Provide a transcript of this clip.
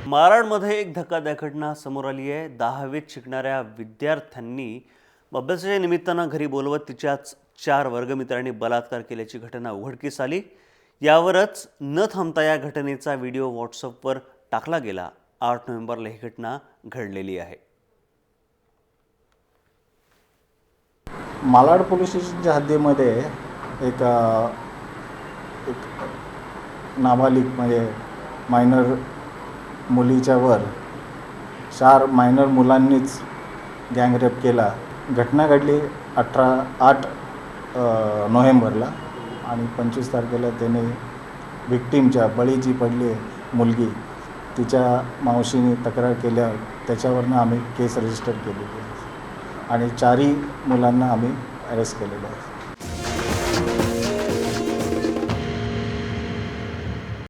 मारळमध्ये एक धक्कादायक घटना समोर आली आहे। 10वीत शिकणाऱ्या विद्यार्थ्यांनी अभ्यासाच्या निमित्तानं घरी बोलवत तिच्याच 4 वर्गमित्रांनी बलात्कार केल्याची घटना उघडकीस आली। यावरच न थांबता या घटनेचा व्हिडिओ व्हॉट्सअपवर टाकला गेला। 8 नोव्हेंबरला ही घटना घडलेली आहे। मालाड पोलीस स्टेशनच्या हद्दीमध्ये एक नाबालिग म्हणजे मायनर मुलीच्या वर 4 मायनर मुलांनीच गँगरेप केला। घटना घडली 8 नोव्हेंबरला आणि 25 तारखेला त्याने विक्टीमच्या बळीची पडली मुलगी तिच्या मावशीने तक्रार केल्यावर त्याच्यावरनं आम्ही केस रजिस्टर केलेली आहे आणि 4ही मुलांना आम्ही अरेस्ट केलेलं आहे।